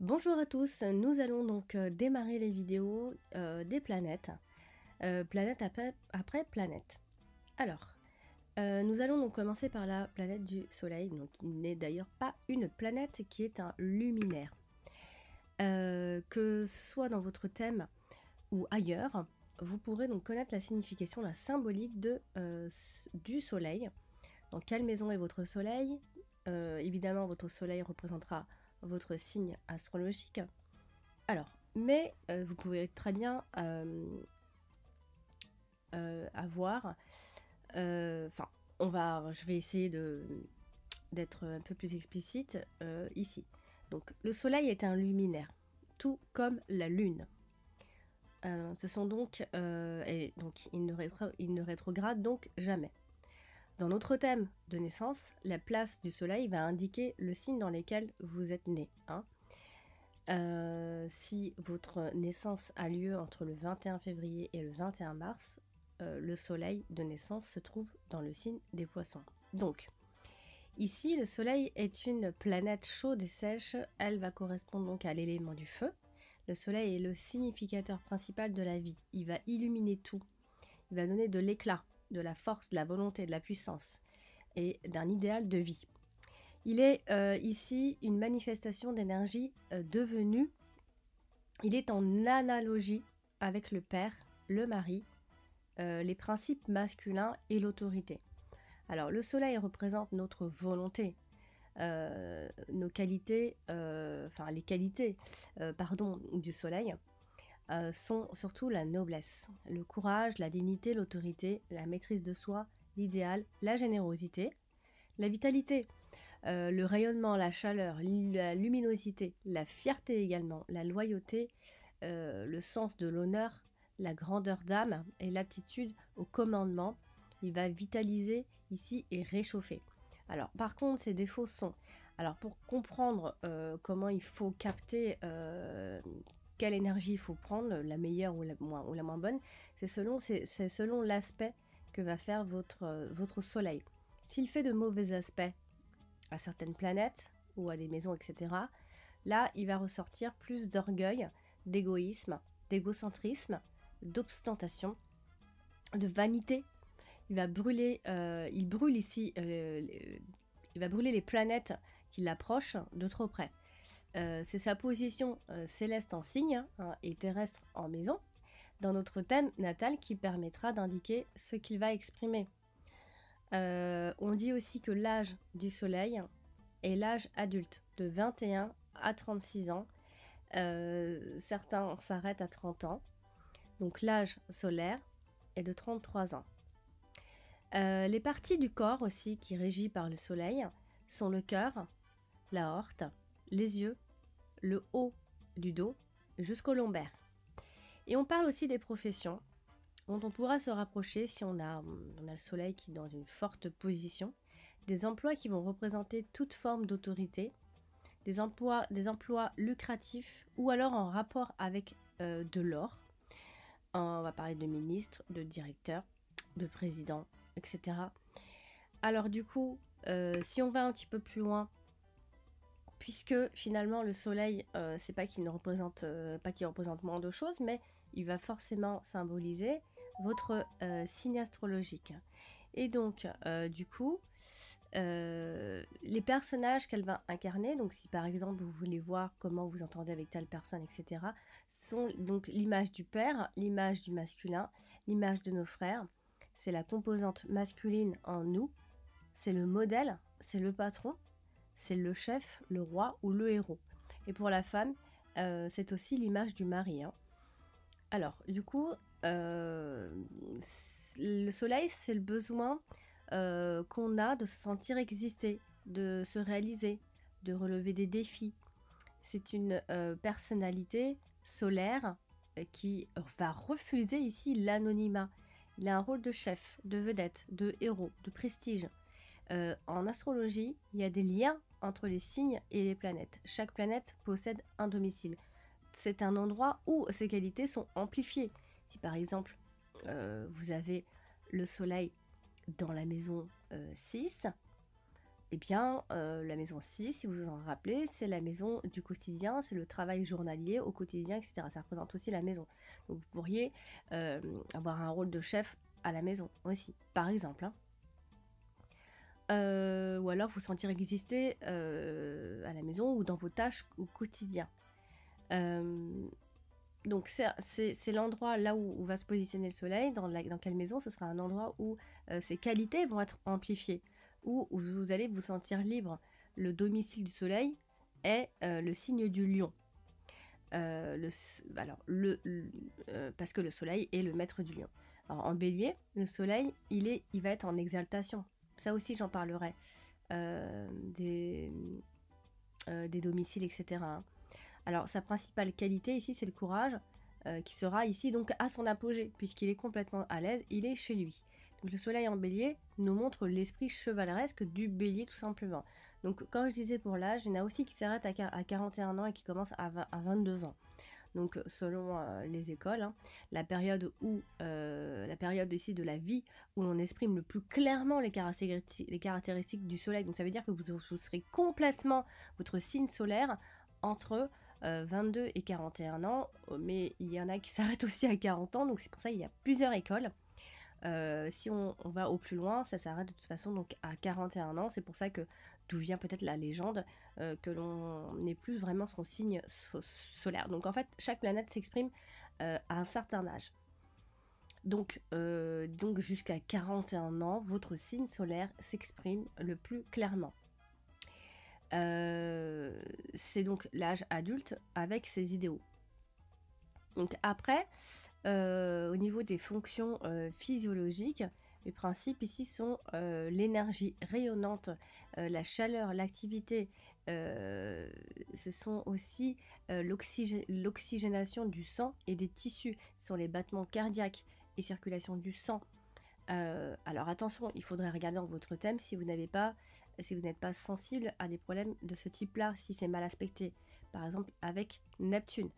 Bonjour à tous, nous allons donc démarrer les vidéos des planètes, planète après planète. Alors, nous allons donc commencer par la planète du Soleil, donc qui n'est d'ailleurs pas une planète, qui est un luminaire. Que ce soit dans votre thème ou ailleurs, vous pourrez donc connaître la signification, la symbolique du Soleil. Dans quelle maison est votre Soleil? Évidemment, votre Soleil représentera votre signe astrologique. Alors, mais vous pouvez très bien avoir, enfin, je vais essayer d'être un peu plus explicite ici. Donc, le Soleil est un luminaire, tout comme la Lune. Ce sont donc, et donc il ne rétrograde donc jamais. Dans notre thème de naissance, la place du Soleil va indiquer le signe dans lequel vous êtes né. Hein. Si votre naissance a lieu entre le 21 février et le 21 mars, le soleil de naissance se trouve dans le signe des poissons. Donc, ici, le soleil est une planète chaude et sèche. Elle va correspondre donc à l'élément du feu. Le soleil est le significateur principal de la vie. Il va illuminer tout. Il va donner de l'éclat, de la force, de la volonté, de la puissance et d'un idéal de vie. Il est ici une manifestation d'énergie devenue. Il est en analogie avec le père, le mari, les principes masculins et l'autorité. Alors le soleil représente notre volonté, nos qualités, les qualités du soleil sont surtout la noblesse, le courage, la dignité, l'autorité, la maîtrise de soi, l'idéal, la générosité, la vitalité, le rayonnement, la chaleur, la luminosité, la fierté également, la loyauté, le sens de l'honneur, la grandeur d'âme et l'aptitude au commandement. Il va vitaliser ici et réchauffer. Alors par contre, ses défauts sont... Alors pour comprendre comment il faut capter quelle énergie il faut prendre, la meilleure ou la moins bonne, c'est selon l'aspect que va faire votre soleil. S'il fait de mauvais aspects à certaines planètes ou à des maisons, etc., là, il va ressortir plus d'orgueil, d'égoïsme, d'égocentrisme, d'ostentation, de vanité. Il va brûler, il brûle ici, il va brûler les planètes qui l'approchent de trop près. C'est sa position céleste en signe et terrestre en maison dans notre thème natal qui permettra d'indiquer ce qu'il va exprimer. On dit aussi que l'âge du soleil est l'âge adulte, de 21 à 36 ans. Certains s'arrêtent à 30 ans. Donc l'âge solaire est de 33 ans. Les parties du corps aussi qui régis par le soleil sont le cœur, l'aorte, les yeux, le haut du dos jusqu'au lombaire. Et on parle aussi des professions dont on pourra se rapprocher si on a le soleil qui est dans une forte position, des emplois qui vont représenter toute forme d'autorité, des emplois lucratifs ou alors en rapport avec de l'or. On va parler de ministre, de directeur, de président, etc. Alors du coup, si on va un petit peu plus loin, puisque finalement le soleil, c'est pas qu'il ne représente pas qu'il représente moins de choses, mais il va forcément symboliser votre signe astrologique. Et donc, du coup, les personnages qu'elle va incarner, donc si par exemple vous voulez voir comment vous entendez avec telle personne, etc., sont donc l'image du père, l'image du masculin, l'image de nos frères. C'est la composante masculine en nous, c'est le modèle, c'est le patron, c'est le chef, le roi ou le héros. Et pour la femme, c'est aussi l'image du mari. Hein. Alors, du coup, le soleil, c'est le besoin qu'on a de se sentir exister, de se réaliser, de relever des défis. C'est une personnalité solaire qui va refuser ici l'anonymat. Il a un rôle de chef, de vedette, de héros, de prestige. En astrologie, il y a des liens entre les signes et les planètes. Chaque planète possède un domicile. C'est un endroit où ces qualités sont amplifiées. Si par exemple, vous avez le soleil dans la maison 6, eh bien, la maison 6, si vous vous en rappelez, c'est la maison du quotidien, c'est le travail journalier au quotidien, etc. Ça représente aussi la maison. Donc vous pourriez avoir un rôle de chef à la maison aussi, par exemple, hein. Ou alors vous sentir exister à la maison ou dans vos tâches au quotidien. Donc c'est l'endroit là où va se positionner le soleil, dans quelle maison. Ce sera un endroit où ses qualités vont être amplifiées, où vous allez vous sentir libre. Le domicile du soleil est le signe du lion. Parce que le soleil est le maître du lion. Alors, en bélier, le soleil, il va être en exaltation. Ça aussi, j'en parlerai. Des domiciles, etc., hein. Alors, sa principale qualité ici, c'est le courage, qui sera ici donc à son apogée, puisqu'il est complètement à l'aise, il est chez lui. Donc, le soleil en bélier nous montre l'esprit chevaleresque du bélier, tout simplement. Donc, quand je disais pour l'âge, il y en a aussi qui s'arrêtent à 41 ans et qui commencent à 22 ans. Donc, selon les écoles, hein, la période ici de la vie où l'on exprime le plus clairement les caractéristiques du soleil. Donc, ça veut dire que vous serez complètement votre signe solaire entre 22 et 41 ans, mais il y en a qui s'arrêtent aussi à 40 ans, donc c'est pour ça qu'il y a plusieurs écoles. Si on va au plus loin, ça s'arrête de toute façon donc à 41 ans. C'est pour ça que d'où vient peut-être la légende que l'on n'est plus vraiment son signe solaire. Donc en fait, chaque planète s'exprime à un certain âge. Donc jusqu'à 41 ans, votre signe solaire s'exprime le plus clairement. C'est donc l'âge adulte avec ses idéaux. Donc après, au niveau des fonctions physiologiques, les principes ici sont l'énergie rayonnante, la chaleur, l'activité. Ce sont aussi l'oxygénation du sang et des tissus. Ce sont les battements cardiaques et circulation du sang. Alors attention, il faudrait regarder dans votre thème si vous n'êtes pas sensible à des problèmes de ce type-là, si c'est mal aspecté. Par exemple avec Neptune.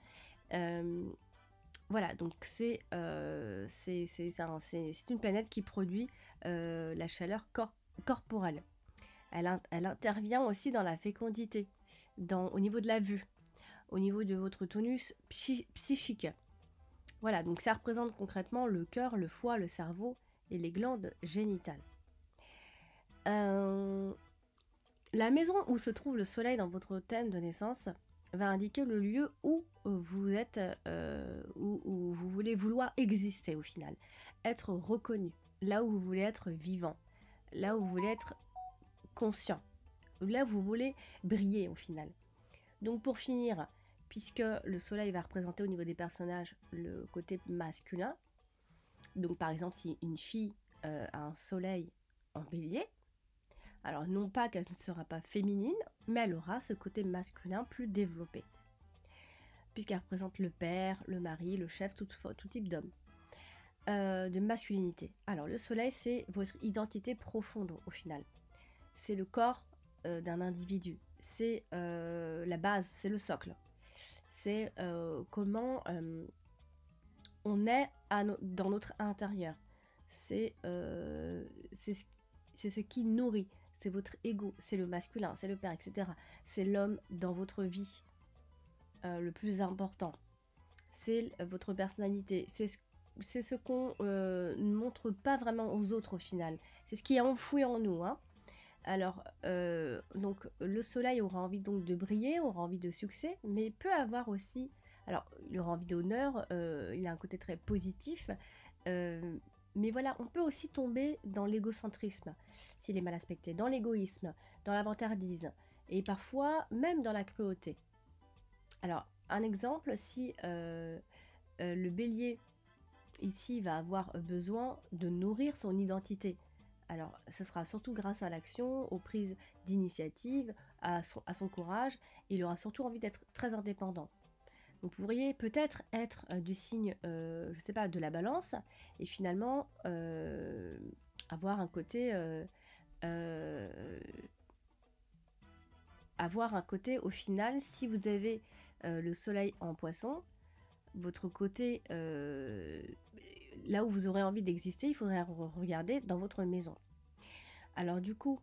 Voilà, donc c'est une planète qui produit la chaleur corporelle. Elle intervient aussi dans la fécondité, au niveau de la vue, au niveau de votre tonus psychique. Voilà, donc ça représente concrètement le cœur, le foie, le cerveau et les glandes génitales. La maison où se trouve le soleil dans votre thème de naissance va indiquer le lieu où vous êtes, où vous voulez exister au final, être reconnu, là où vous voulez être vivant, là où vous voulez être conscient, là où vous voulez briller au final. Donc pour finir, puisque le soleil va représenter au niveau des personnages le côté masculin, donc par exemple si une fille a un soleil en bélier, alors non pas qu'elle ne sera pas féminine, mais elle aura ce côté masculin plus développé, puisqu'elle représente le père, le mari, le chef, tout type d'homme, de masculinité. Alors le soleil, c'est votre identité profonde au final. C'est le corps d'un individu, c'est la base, c'est le socle. C'est comment on est dans notre intérieur. C'est ce qui nourrit. C'est votre ego, c'est le masculin, c'est le père, etc. C'est l'homme dans votre vie, le plus important. C'est votre personnalité. C'est ce qu'on ne montre pas vraiment aux autres au final. C'est ce qui est enfoui en nous, hein. Alors, donc le soleil aura envie donc de briller, aura envie de succès, mais peut avoir aussi... Alors, il aura envie d'honneur, il a un côté très positif, mais voilà, on peut aussi tomber dans l'égocentrisme, s'il est mal aspecté, dans l'égoïsme, dans la vantardise, et parfois même dans la cruauté. Alors, un exemple, si le bélier, ici, va avoir besoin de nourrir son identité, alors ce sera surtout grâce à l'action, aux prises d'initiative, à son courage, et il aura surtout envie d'être très indépendant. Donc vous pourriez peut-être être du signe, je sais pas, de la balance, et finalement avoir un côté au final, si vous avez le soleil en poisson, votre côté, là où vous aurez envie d'exister, il faudrait regarder dans votre maison. Alors du coup,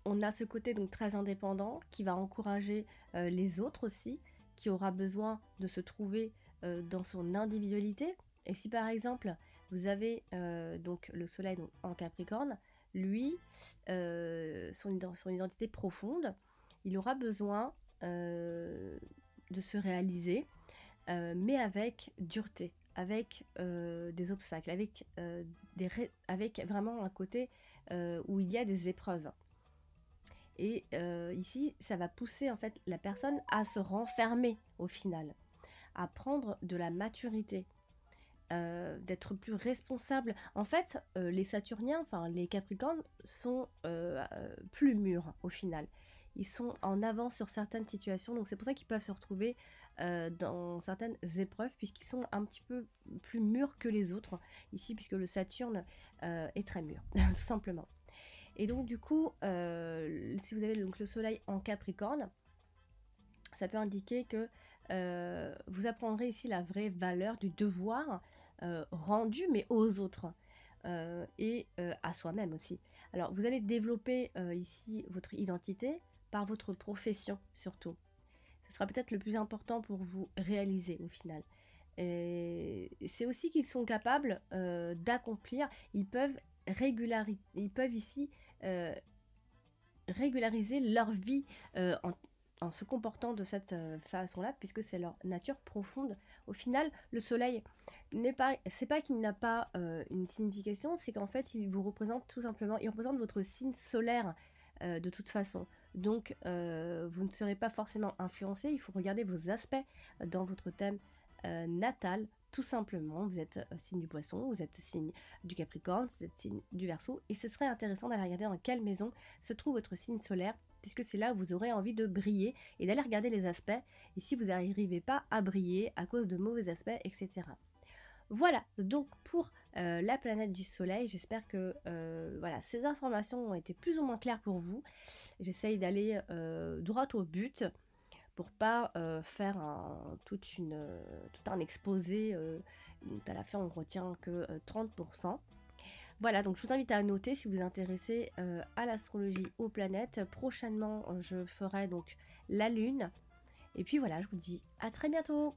On a ce côté donc très indépendant qui va encourager les autres aussi, qui aura besoin de se trouver dans son individualité. Et si par exemple vous avez donc le soleil donc, en Capricorne, lui, son identité profonde, il aura besoin de se réaliser, mais avec dureté, avec des obstacles, avec vraiment un côté où il y a des épreuves. Et ici, ça va pousser en fait la personne à se renfermer au final, à prendre de la maturité, d'être plus responsable. En fait, les Saturniens, enfin les Capricornes, sont plus mûrs au final. Ils sont en avance sur certaines situations, donc c'est pour ça qu'ils peuvent se retrouver dans certaines épreuves, puisqu'ils sont un petit peu plus mûrs que les autres, ici, puisque le Saturne est très mûr, tout simplement. Et donc du coup, si vous avez donc le soleil en Capricorne, ça peut indiquer que vous apprendrez ici la vraie valeur du devoir rendu, mais aux autres et à soi-même aussi. Alors vous allez développer ici votre identité par votre profession surtout. Ce sera peut-être le plus important pour vous réaliser au final. Et c'est aussi qu'ils sont capables d'accomplir, ils peuvent ici euh, régulariser leur vie en se comportant de cette façon-là, puisque c'est leur nature profonde. Au final, le soleil c'est pas qu'il n'a pas une signification, c'est qu'en fait, il vous représente tout simplement, il représente votre signe solaire de toute façon. Donc, vous ne serez pas forcément influencé, il faut regarder vos aspects dans votre thème natal, tout simplement. Vous êtes signe du poisson, vous êtes signe du Capricorne, vous êtes signe du Verseau, et ce serait intéressant d'aller regarder dans quelle maison se trouve votre signe solaire, puisque c'est là où vous aurez envie de briller, et d'aller regarder les aspects, et si vous n'arrivez pas à briller à cause de mauvais aspects, etc. Voilà, donc pour la planète du soleil, j'espère que voilà, ces informations ont été plus ou moins claires pour vous. J'essaye d'aller droit au but pour pas faire tout un exposé dont à la fin on retient que 30%. Voilà, donc je vous invite à noter si vous vous intéressez à l'astrologie, aux planètes. Prochainement, je ferai donc la Lune. Et puis voilà, je vous dis à très bientôt.